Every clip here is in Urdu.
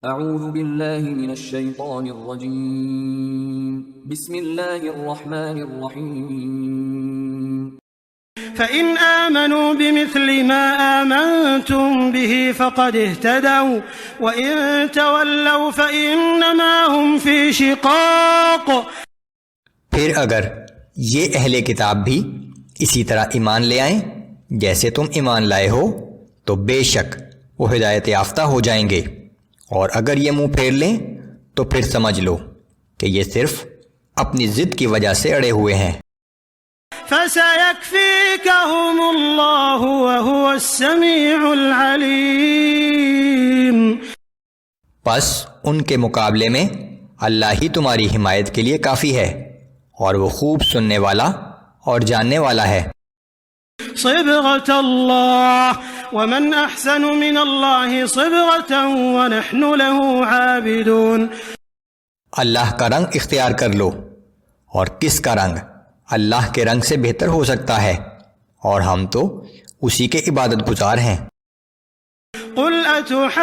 اعوذ باللہ من الشیطان الرجیم بسم اللہ الرحمن الرحیم فإن آمنوا بمثل ما آمنتم به فقد اهتدوا وإن تولوا فإنما هم في شقاق۔ پھر اگر یہ اہل کتاب بھی اسی طرح ایمان لے آئیں جیسے تم ایمان لائے ہو تو بے شک وہ ہدایت یافتہ ہو جائیں گے، اور اگر یہ منہ پھیر لیں تو پھر سمجھ لو کہ یہ صرف اپنی ضد کی وجہ سے اڑے ہوئے ہیں۔ فَسَيَكْفِيكَهُمُ اللَّهُ وَهُوَ السَّمِيعُ الْعَلِيمُ۔ پس ان کے مقابلے میں اللہ ہی تمہاری حمایت کے لیے کافی ہے، اور وہ خوب سننے والا اور جاننے والا ہے۔ صبغة الله ومن أحسن من الله صبغة ونحن له عابدون۔ اللہ کا رنگ اختیار کر لو، اور کس کا رنگ اللہ کے رنگ سے بہتر ہو سکتا ہے، اور ہم تو اسی کے عبادت گزار ہیں۔ قل أتحاجوننا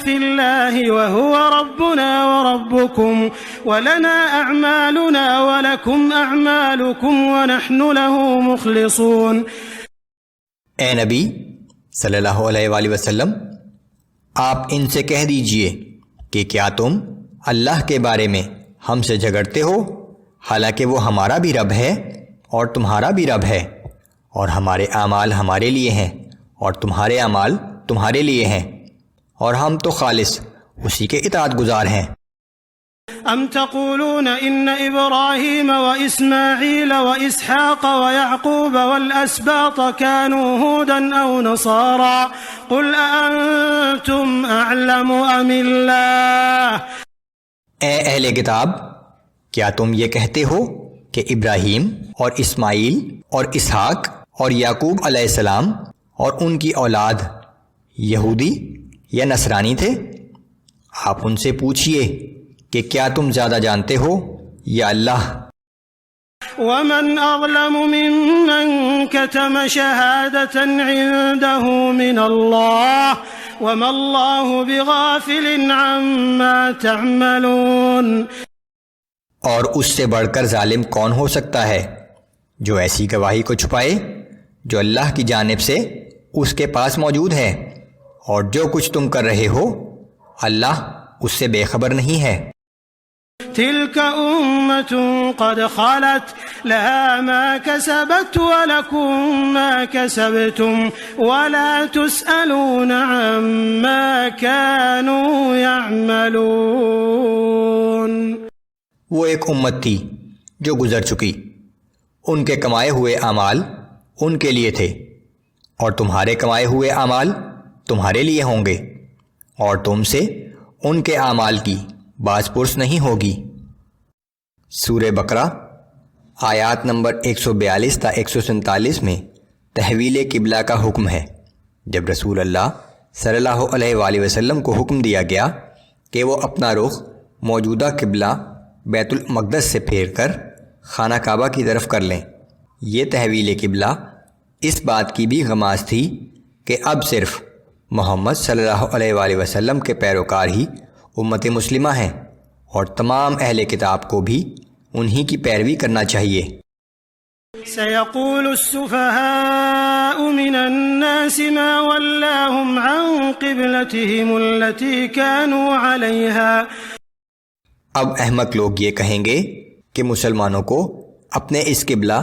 في الله وهو ربنا وربكم ولنا أعمالنا ولكم أعمالكم ونحن له مخلصون۔ اے نبی صلی اللہ علیہ وآلہ وسلم، آپ ان سے کہہ دیجئے کہ کیا تم اللہ کے بارے میں ہم سے جھگڑتے ہو، حالانکہ وہ ہمارا بھی رب ہے اور تمہارا بھی رب ہے، اور ہمارے اعمال ہمارے لیے ہیں اور تمہارے اعمال تمہارے لیے ہیں، اور ہم تو خالص اسی کے اطاعت گزار ہیں۔ ام تقولون ان ابراہیم واسماعیل واسحاق ویعقوب والاسباط كانوا هودا او نصارا قل انتم اعلم ام اللہ۔ اے اہل کتاب، کیا تم یہ کہتے ہو کہ ابراہیم اور اسماعیل اور اسحاق اور یعقوب علیہ السلام اور ان کی اولاد یہودی یا نصرانی تھے؟ آپ ان سے پوچھئے کہ کیا تم زیادہ جانتے ہو یا اللہ؟ ومن اظلم ممن كتم شهادة عنده من الله وما الله بغافل عما تعملون۔ اور اس سے بڑھ کر ظالم کون ہو سکتا ہے جو ایسی گواہی کو چھپائے جو اللہ کی جانب سے اس کے پاس موجود ہے، اور جو کچھ تم کر رہے ہو اللہ اس سے بے خبر نہیں ہے۔ تلك أمة قد خلت لها ما كسبت ولكم ما كسبتم ولا تسألون عما كانوا يعملون۔ وہ ایک امت تھی جو گزر چکی، ان کے کمائے ہوئے اعمال ان کے لیے تھے، اور تمہارے کمائے ہوئے اعمال تمہارے لیے ہوں گے، اور تم سے ان کے اعمال کی باز پرس نہیں ہوگی۔ سورہ بقرہ آیات نمبر 142 تا 147 میں تحویل قبلہ کا حکم ہے۔ جب رسول اللہ صلی اللہ علیہ وآلہ وسلم کو حکم دیا گیا کہ وہ اپنا رخ موجودہ قبلہ بیت المقدس سے پھیر کر خانہ کعبہ کی طرف کر لیں، یہ تحویل قبلہ اس بات کی بھی غماز تھی کہ اب صرف محمد صلی اللہ علیہ وآلہ وسلم کے پیروکار ہی امت مسلمہ ہیں، اور تمام اہل کتاب کو بھی انہی کی پیروی کرنا چاہیے۔ سيقول السفهاء من الناس ما ولاهم عن قبلتهم التي كانوا عليها۔ اب احمق لوگ یہ کہیں گے کہ مسلمانوں کو اپنے اس قبلہ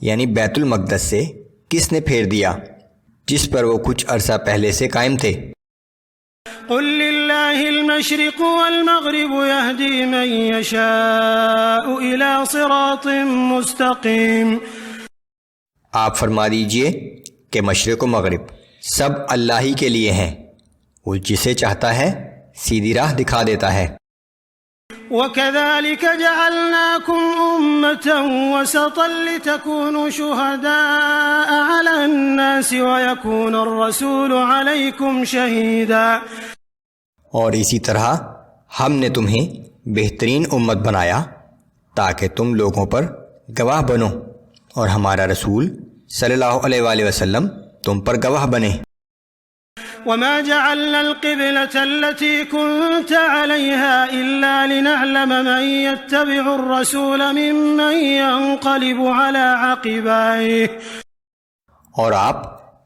یعنی بیت المقدس سے کس نے پھیر دیا جس پر وہ کچھ عرصہ پہلے سے قائم تھے۔ قل للہ المشرق والمغرب يهدي من يشاء الى صراط مستقیم۔ آپ فرما دیجئے کہ مشرق و مغرب سب اللہ ہی کے لیے ہیں، وہ جسے چاہتا ہے سیدھی راہ دکھا دیتا ہے۔ وَكَذَلِكَ جَعَلْنَاكُمْ أُمَّةً وَسَطًا لِتَكُونُوا شُهَدَاءَ عَلَى النَّاسِ وَيَكُونَ الرَّسُولُ عَلَيْكُمْ شَهِيدًا۔ اور اسی طرح ہم نے تمہیں بہترین امت بنایا تاکہ تم لوگوں پر گواہ بنو، اور ہمارا رسول صلی اللہ علیہ وآلہ وسلم تم پر گواہ بنے۔ وما جعلنا القبلة التي كنت عليها إلا لنعلم من يتبع الرسول ممن ينقلب على عقبيه. اور آپ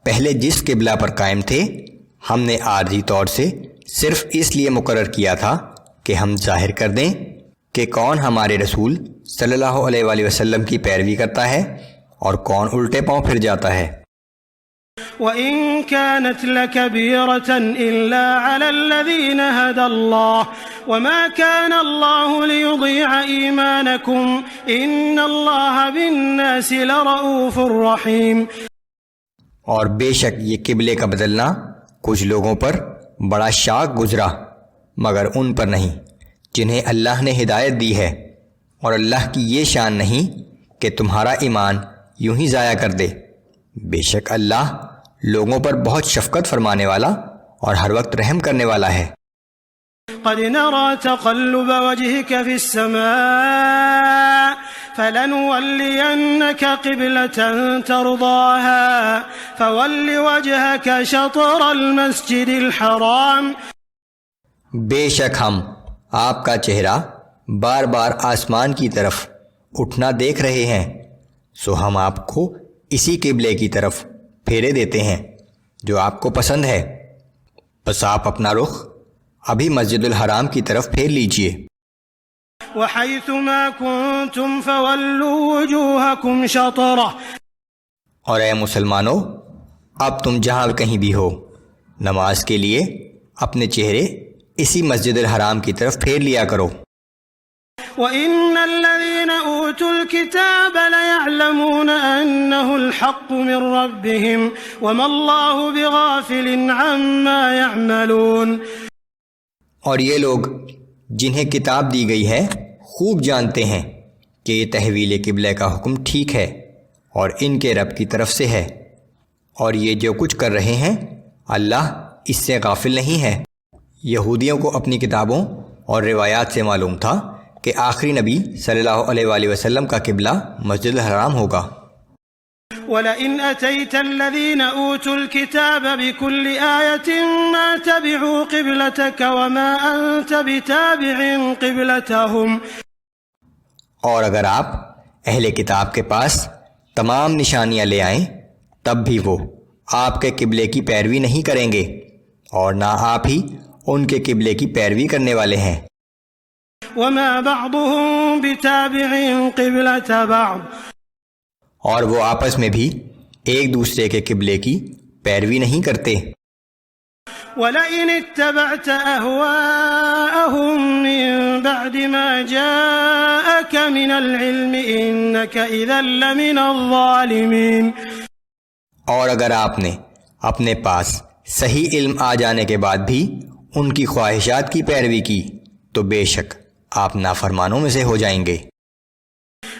پہلے جس قبلہ پر قائم تھے ہم نے عارضی طور سے صرف اس لیے مقرر کیا تھا کہ ہم ظاہر کر دیں کہ کون ہمارے رسول صلی اللہ علیہ وآلہ وسلم کی پیروی کرتا ہے اور کون الٹے پاؤں پھر جاتا ہے. وَإِن كَانَتْ لَكَبِيرَةً إِلَّا عَلَى الَّذِينَ هَدَى اللَّهُ وَمَا كَانَ اللَّهُ لِيُضِيعَ إِيمَانَكُمْ إِنَّ اللَّهَ بِالنَّاسِ لَرَءُوفٌ رَحِيمٌ. اور بے شک یہ قبلے کا بدلنا کچھ لوگوں پر بڑا شاق گزرا مگر ان پر نہیں جنہیں اللہ نے ہدایت دی ہے، اور اللہ کی یہ شان نہیں کہ تمہارا ایمان یوں ہی ضائع کر دے. بے شک اللہ لوگوں پر بہت شفقت فرمانے والا اور ہر وقت رحم کرنے والا ہے. قد نرى تقلب وجهك في السماء فلنولينك قبلة ترضاها فول وجهك شطر المسجد الحرام. بے شک ہم آپ کا چہرہ بار بار آسمان کی طرف اٹھنا دیکھ رہے ہیں، سو ہم آپ کو اسی قبلے کی طرف پھیرے دیتے ہیں جو آپ کو پسند ہے، بس آپ اپنا رخ ابھی مسجد الحرام کی طرف پھیر لیجئے. وحيث ما كنتم فولوا وجوهكم شطرة. اور اے مسلمانوں اب تم جہاں کہیں بھی ہو نماز کے لیے اپنے چہرے اسی مسجد الحرام کی طرف پھیر لیا کرو. وَإِنَّ الَّذِينَ أُوتُوا الْكِتَابَ لَيَعْلَمُونَ أَنَّهُ الْحَقُّ مِنْ رَبِّهِمْ وَمَا اللَّهُ بِغَافِلٍ عَمَّا يَعْمَلُونَ. اور یہ لوگ جنہیں کتاب دی گئی ہے خوب جانتے ہیں کہ یہ تحویل قبلہ کا حکم ٹھیک ہے اور ان کے رب کی طرف سے ہے، اور یہ جو کچھ کر رہے ہیں اللہ اس سے غافل نہیں ہے. یہودیوں کو اپنی کتابوں اور روایات سے معلوم تھا کہ آخری نبی صلی اللہ علیہ وآلہ وسلم کا قبلہ مسجد الحرام ہوگا. وَلَئِنْ أَتَيْتَ الَّذِينَ أُوتُوا الْكِتَابَ بِكُلِّ آيَةٍ مَا تَبِعُوا قِبْلَتَكَ وَمَا أَنْتَ بِتَابِعٍ قِبْلَتَهُمْ. اور اگر آپ اہل کتاب کے پاس تمام نشانیاں لے آئیں تب بھی وہ آپ کے قبلے کی پیروی نہیں کریں گے، اور نہ آپ ہی ان کے قبلے کی پیروی کرنے والے ہیں. وَمَا بَعْضُهُمْ بِتَابِعٍ قِبْلَةَ بَعْضٍ. اور وہ آپس میں بھی ایک دوسرے کے قبلے کی پیروی نہیں کرتے. وَلَئِنِ اتَّبَعْتَ أَهْوَاءَهُمْ مِنْ بَعْدِ مَا جَاءَكَ مِنَ الْعِلْمِ إِنَّكَ إِذًا لَمِنَ الظَّالِمِينَ. اور اگر آپ نے اپنے پاس صحیح علم آ جانے کے بعد بھی ان کی خواہشات کی پیروی کی تو بے شک آپ نافرمانوں میں سے ہو جائیں گے.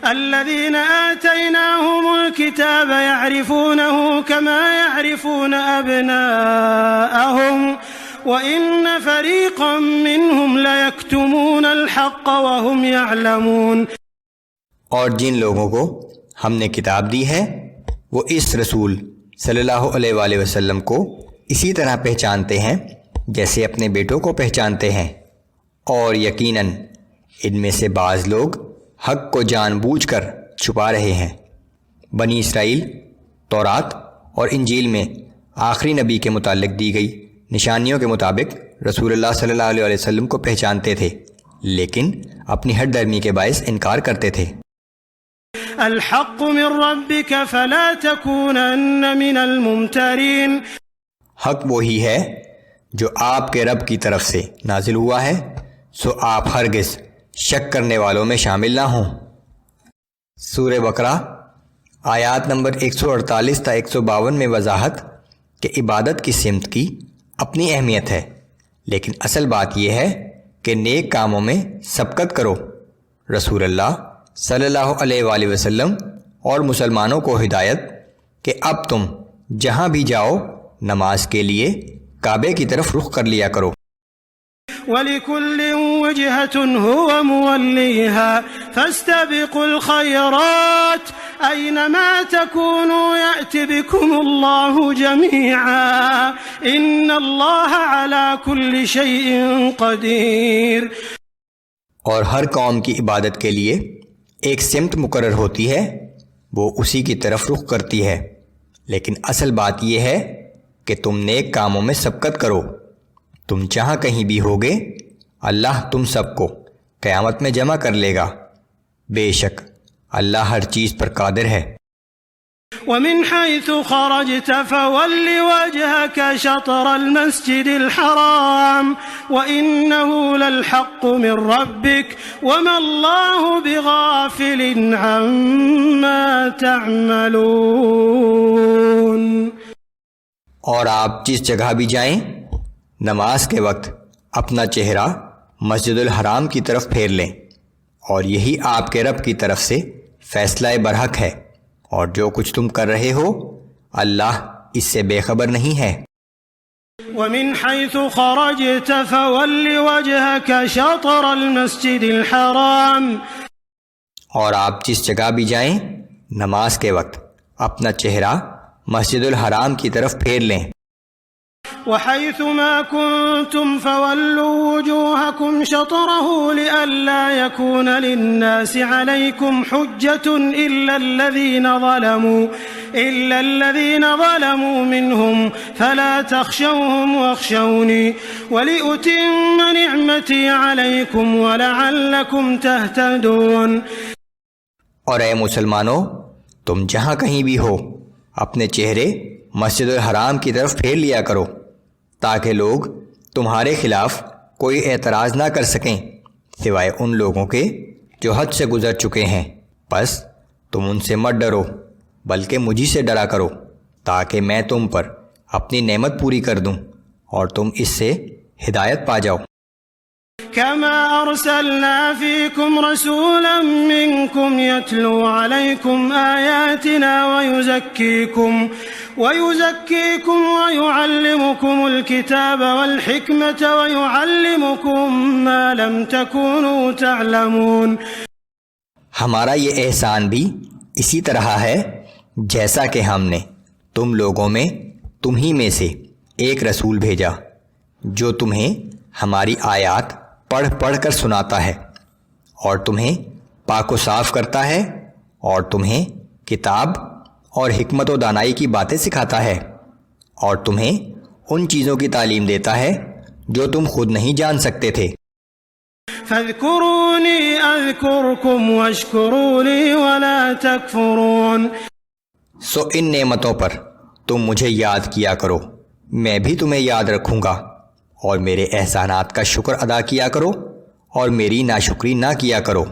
الذين آتيناهم الكتاب يعرفونه كما يعرفون أبناءهم وإن فريقا منهم ليكتمون الحق وهم يعلمون. اور جن لوگوں کو ہم نے کتاب دی ہے وہ اس رسول صلی اللہ علیہ وآلہ وسلم کو اسی طرح پہچانتے ہیں جیسے اپنے بیٹوں کو پہچانتے ہیں، اور یقیناً ان میں سے بعض لوگ حق کو جان بوجھ کر چھپا رہے ہیں. بنی اسرائیل تورات اور انجیل میں آخری نبی کے متعلق دی گئی نشانیوں کے مطابق رسول اللہ صلی اللہ علیہ وسلم کو پہچانتے تھے، لیکن اپنی ہٹ درمی کے باعث انکار کرتے تھے. الحق من ربك فلا تكونن من الممترين. حق وہی ہے جو آپ کے رب کی طرف سے نازل ہوا ہے، سو آپ ہرگز شک کرنے والوں میں شامل نہ ہوں. سورہ بقرہ آیات نمبر 148 تا 152 میں وضاحت کہ عبادت کی سمت کی اپنی اہمیت ہے، لیکن اصل بات یہ ہے کہ نیک کاموں میں سبقت کرو. رسول اللہ صلی اللہ علیہ وآلہ وسلم اور مسلمانوں کو ہدایت کہ اب تم جہاں بھی جاؤ نماز کے لیے کعبے کی طرف رخ کر لیا کرو. وَلِكُلٍّ وَجْهَةٌ هُوَ مُوَلِّيهَا فَاسْتَبِقُوا الْخَيْرَاتِ أينما تكونوا يأت بكم الله جميعا إن الله على كل شيء قدير۔ اور ہر قوم کی عبادت کے لیے ایک سمت مقرر ہوتی ہے، وہ اسی کی طرف رخ کرتی ہے، لیکن اصل بات یہ ہے کہ تم نیک کاموں میں سبقت کرو۔ تم جہاں کہیں بھی ہوگے اللہ تم سب کو قیامت میں جمع کر لے گا، بے شک اللہ ہر چیز پر قادر ہے۔ ومن حيث خرجت فول وجهك شطر المسجد الحرام وإنه للحق من ربك وما الله بغافل عما تعملون۔ اور آپ جس جگہ بھی جائیں نماز کے وقت اپنا چہرہ مسجد الحرام کی طرف پھیر لیں، اور یہی آپ کے رب کی طرف سے فیصلہ برحق ہے، اور جو کچھ تم کر رہے ہو اللہ اس سے بے خبر نہیں ہے۔ ومن حيث خرجت فول وجهك شطر المسجد الحرام، اور آپ جس جگہ بھی جائیں نماز کے وقت اپنا چہرہ مسجد الحرام کی طرف پھیر لیں۔ وحيث ما كنتم فولوا وجوهكم شطره لئلا يكون للناس عليكم حجة إلا الذين ظلموا منهم فلا تخشوهم واخشوني ولأتم نعمتي عليكم ولعلكم تهتدون۔ اور اے مسلمانوں، تم جہاں کہیں بھی ہو اپنے چہرے مسجد الحرام کی طرف پھیر لیا کرو، تاکہ لوگ تمہارے خلاف کوئی اعتراض نہ کر سکیں سوائے ان لوگوں کے جو حد سے گزر چکے ہیں۔ بس تم ان سے مت ڈرو بلکہ مجھی سے ڈرا کرو، تاکہ میں تم پر اپنی نعمت پوری کر دوں اور تم اس سے ہدایت پا جاؤ۔ كما أرسلنا فيكم رسولا منكم يتلو عليكم آياتنا ويزكيكم ويعلمكم الكتاب والحكمة ويعلمكم ما لم تكونوا تعلمون۔ ہمارا یہ احسان بھی اسی طرح ہے جیسا کہ ہم نے تم لوگوں میں تمہیں میں سے ایک رسول بھیجا جو تمہیں ہماری آیات پڑھ پڑھ کر سناتا ہے، اور تمہیں پاک و صاف کرتا ہے، اور تمہیں کتاب اور حکمت و دانائی کی باتیں سکھاتا ہے، اور تمہیں ان چیزوں کی تعلیم دیتا ہے جو تم خود نہیں جان سکتے تھے۔ فاذكروني اذكركم واشكروا لي ولا تكفرون۔ سو ان نعمتوں پر تم مجھے یاد کیا کرو، میں بھی تمہیں یاد رکھوں گا، اور میرے احسانات کا شکر ادا کیا کرو اور میری ناشکری نہ کیا کرو۔